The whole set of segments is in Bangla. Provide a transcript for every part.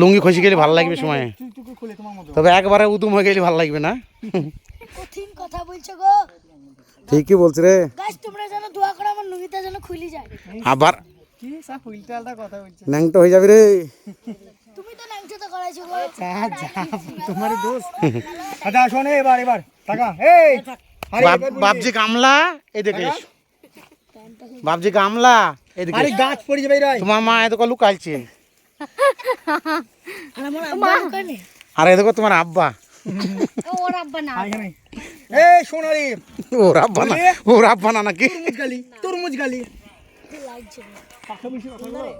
লুঙ্গি খসে গেলে ভালো লাগবে সময়, তবে একবারে উদুম হয়ে গেলে ভালো লাগবে না। কঠিন কথা বলছো গো। ঠিকই বলছ রে। গাইস তোমরা জানো দোয়া করো আমার লুঙ্গিটা যেন খুলে যায়। আবার কি সব উল্টালটা কথা বলছো, ন্যাংটো হয়ে যাবে রে। তুমি তো ন্যাংটো তো করাইছো গো। তোমারই দোষ। আচ্ছা শোনে এবার এবার টাকা এই বাপজি গামলা এদিকে, বাপজি গামলা এদিকে। আরে গাছ পড়ে যাবে রে। তোমার মা এদিকে লুকাইছে, আর আমার আব্বা লুকানে। আর এদিকে তোমার আব্বা। ওর আব্বা না। এখানে এই সোনারি ওর আব্বা না, ওর আব্বা না নাকি? তরমুজ গালি লাগছে না। পাখা বেশি কথা বলো।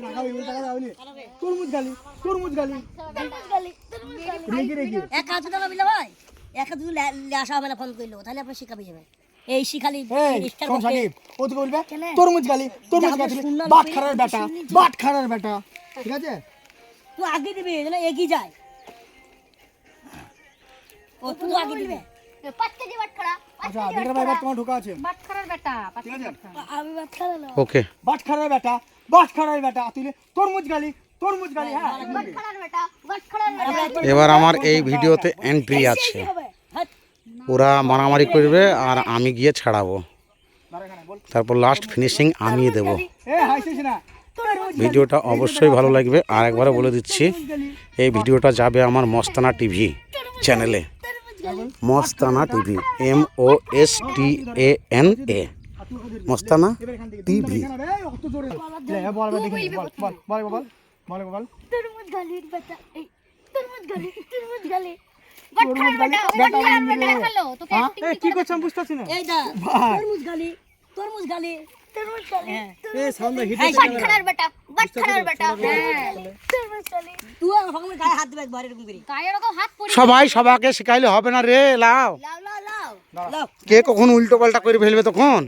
টাকা বেশি টাকা দাও নি। তরমুজ গালি তরমুজ গালি। রেগে রেগে এক হাজার টাকা বিলে ভাই, এক হাজার আসা হবে না ফোন করলো, তাহলে আপনার শিখাবে যাবে। এই শিখালি এই কোন সাকিব ও তো বলবে তরমুজ গালি, তরমুজ গালি বাট খারার বেটা, বাট খারার বেটা, ঠিক আছে? তুই আগে দিবি যেন এগিয়ে যায়। ও তুই আগে দিবি। পাটকেজি বাটখারা। আচ্ছা বিক্রম ভাই তোমার ঢোকা আছে, বাটখারার বেটা। ঠিক আছে? আমি বাটখারা না। ওকে, বাট খারার বেটা, বাট খারার বেটা, তুই তরমুজ গালি, তরমুজ গালি। হ্যাঁ বাটখারার বেটা। বাটখারার বেটা। এবার আমার এই ভিডিওতে এন্ট্রি আছে, ওরা মারামারি করবে আর আমি গিয়ে ছাড়াবো, তারপর লাস্ট ফিনিশিং আমিই দেবো। এ হাসিস না। ভিডিওটা অবশ্যই ভালো লাগবে, আর একবার বলে দিচ্ছি এই ভিডিওটা যাবে আমার মস্তানা টিভি চ্যানেলে। মস্তানা টিভি, MOSTANA মস্তানা টিভি। অত জোরে বল বল দেখি বল বল বল বল বল বল তরমুজ গালির বেটা। এই তরমুজ গালি, তরমুজ গালি। তরমুজ গালি বাটখারার বেটা দেখালো তোকে। এই কি করছ আমি বুঝতাছি না। এই দা তরমুজ গালি, তরমুজ গালি। তরমুজ গালি। এই সাউন্ড হিট বাটখারার বেটা। বাটখারার বেটা। তরমুজ গালি। তুই আমার গায়ে হাত দিবে একবার এরকম করে। গায়ে এরকম হাত পড়ে। সবাই সবাইকে শিখাইলে হবে না রে, লাও লাও লাও লাও। লাও কে কখন উল্টো পাল্টা করে ফেলবে তখন।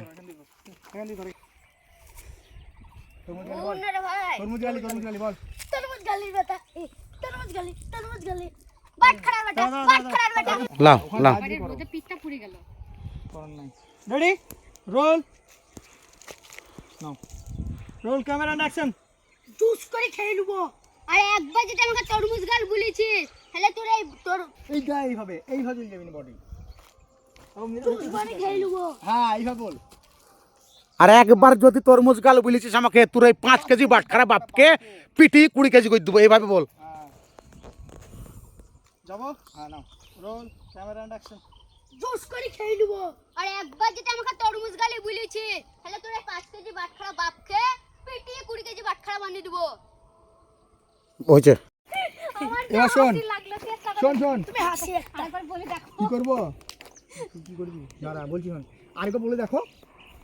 ওনারে ভাই। তরমুজ গালি বল। তরমুজ গালির বেটা। এই তরমুজ গালি, তরমুজ গালি। বাটখারার বেটা। বাটখারার বেটা। লাও লাও। রোদে পিঠটা পুড়ে গেল। রেডি রোল নাও, রোল ক্যামেরা অ্যাকশন। জুস করে খেয়ে নেবো। আর একবার যেটা আমাকে তরমুজ গাল বলেছিস তাহলে তোর এই তোর এইটা এইভাবে যাবি না বডি। জুস করে খেয়ে নেবো। হ্যাঁ এইভাবে বল। আর একবার যদি তরমুজ গাল বলেছিস আমাকে, তোর এই 5 কেজি বাটখারা বাপকে পিটি 20 কেজি করে দেবো, এইভাবে বল। যাবো হ্যাঁ নাও রোল ক্যামেরা অ্যাকশন। জুস করে খেয়ে নেবো। আর একবার যেটা আমাকে তরমুজ গালি বলেছিস তাহলে তোর এই 5 কেজি বাটখারা বাপকে পিটিয়ে 20 কেজি বাটখারা বানিয়ে দেবো। হয়েছে। এবার শোন শোন শোন তুমি হাসি একবার বলে দেখো। কি করবো, কি করবি দাঁড়া বলছি শোন। আরেকবার বলে দেখো,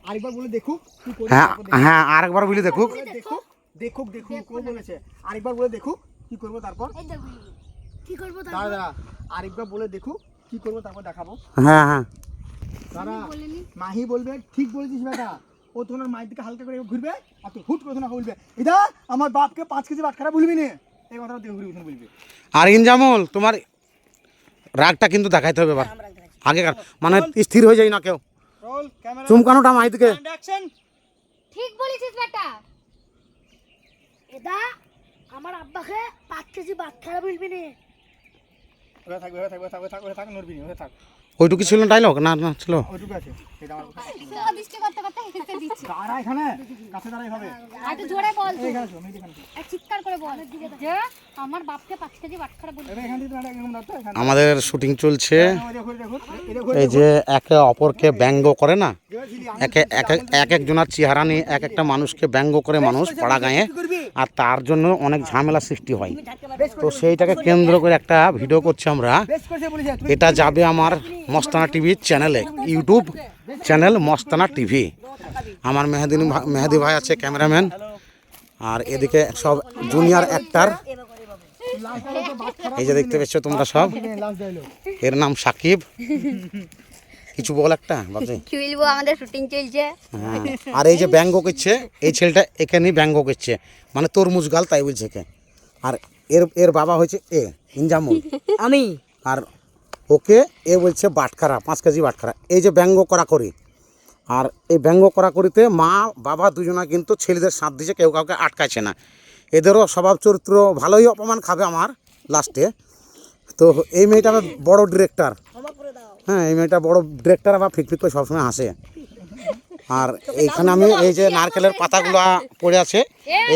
আরেকবার বলে দেখুক কি করবি। হ্যাঁ হ্যাঁ, আরেকবার বলে দেখুক। দেখুক দেখুক দেখুক ও বলেছে আরেকবার বলে দেখুক কি করবো তারপর। এই দেখো কি করবো দাঁড়া দাঁড়া আরেকবার বলে দেখুক কি করবো তারপর দেখাবো। হ্যাঁ হ্যাঁ, দাঁড়া মাহি বলবে ঠিক বলেছিস বেটা। ও তোমার মায়ের দিকে হালকা করে ঘুরবে আর তুই হুট করে না বলবে এটা আমার বাপকে 5 কেজি বাটখারা বলবি না, এই কথাটা দেখে ঘুরবি বলবি। আর ইনজামুল তোমার রাগটা কিন্তু দেখাইতে হবে এবার, আগেকার মানে স্থির হয়ে যায় না কেউ। রোল ক্যামেরা চুমকানোটা মাইদিকে। অ্যাকশন। ঠিক বলেছিস বেটা। এটা আমার আব্বাকে 5 কেজি বাটখারা বলবি না। ওরে থাক নড়বি না, ওরে থাক। ওইটুকু ছিল ডায়লগ না? না ছিল। ওইটুকু আছে এটা আমার কথা। দৃষ্টি করতে করতে হেসে দিচ্ছি। দাঁড়া এখানে কাছে দাঁড়াই হবে। আর একটু জোরে বল তুই। এখানে শোন এখানে আর চিৎকার করে বল যে আমার বাপকে 5 কেজি বাটখারা বলবি। এখান থেকে দাঁড়া এরকম দাঁড়া এখানে। আমাদের শুটিং চলছে, দেখো দেখো এই যে একে অপরকে ব্যঙ্গ করে না, এক একজনের চেহারা নিয়ে এক একটা মানুষকে ব্যঙ্গ করে মানুষ পাড়া গাঁয়ে, আর তার জন্য অনেক ঝামেলা সৃষ্টি হয়। তো সেইটাকে কেন্দ্র করে একটা ভিডিও করছি আমরা। বেশ করে বলেছে এটা যাবে আমার মস্তানা টিভি চ্যানেলে, ইউটিউব চ্যানেল মস্তানা টিভি। আমার মেহেদি ভাই আছে ক্যামেরাম্যান, আর এদিকে সব জুনিয়র অ্যাক্টার। এই যে দেখতে পেয়েছো তোমরা সব, লাস্ট ডায়লগ। এর নাম সাকিব। কিছু বল একটা বাজে। কি বলবো, আমাদের শুটিং চলছে। হ্যাঁ, আর এই যে ব্যঙ্গ করছে এই ছেলেটা, এখানেই ব্যঙ্গ করছে মানে তরমুজ গাল তাই বলছে একে। আর এর বাবা হয়েছে ইনজামুল আমি, আর ওকে বলছে বাটখারা, 5 কেজি বাটখারা। এই যে ব্যঙ্গ করা করি, আর এই ব্যঙ্গ করা করিতে মা বাবা দুজনা কিন্তু ছেলেদের সাথ দিচ্ছে, কেউ কাউকে আটকাচ্ছে না। এদেরও স্বভাব চরিত্র ভালোই অপমান খাবে আমার লাস্টে। তো এই মেয়েটা আবার বড় ডিরেক্টর, হ্যাঁ এই মেয়েটা বড় ডিরেক্টর, আবার ফিকফিক করে সবসময় হাসে। আর এইখানে আমি এই যে নারকেলের পাতাগুলো পড়ে আছে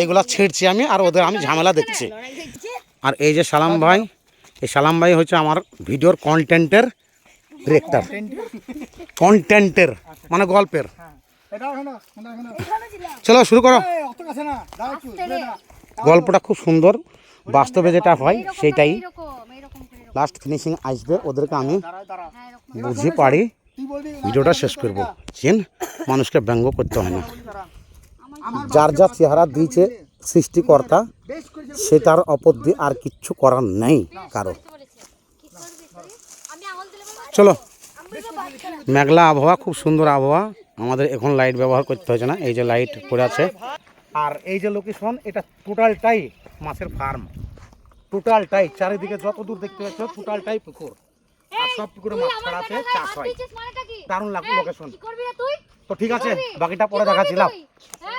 এইগুলা ছিঁড়ছি আমি, আর ওদের আমি ঝামেলা দেখছি। আর এই যে সালাম ভাই, এই সালাম ভাই হচ্ছে আমার ভিডিওর কন্টেন্টের ডিরেক্টর, কন্টেন্টের মানে গল্পের। এটা এখানে চলো শুরু করো। অত কাছে না, দাও একটু দূরে না। গল্পটা খুব সুন্দর, বাস্তবে যেটা হয় সেটাই এরকম করে লাস্ট ফিনিশিং আসবে। ওদেরকে আমি দাঁড়া হ্যাঁ এরকম বুঝি পারি তুই বলবি ভিডিওটা শেষ করবো। চেন মানুষকে ব্যঙ্গ করতে হয় না, আমার যার যা চেহারা দিয়েছে সৃষ্টিকর্তা বেশ করে সেটার অপর দিয়ে আর কিচ্ছু করার নেই কারো। বলেছে কি করবি আমি আঙুল দিলে বলবো চলো, মেঘলা আবহাওয়া, খুব সুন্দর আবহাওয়া। আমাদের এখন লাইট ব্যবহার করতে হচ্ছে না, এই যে লাইট পড়ে আছে। আর এই যে লোকেশন, এটা টোটালটাই মাছের ফার্ম, টোটালটাই চারিদিকে যত দূর দেখতে পাচ্ছ টোটালটাই পুকুর, আর সব পুকুরে মাছ ছাড়া আছে, চাষ হয়। মানেটা কি দারুণ লাগলো লোকেশন। কি করবি রে তুই তো ঠিক আছে, বাকিটা পরে দেখাচ্ছিলাম। হ্যাঁ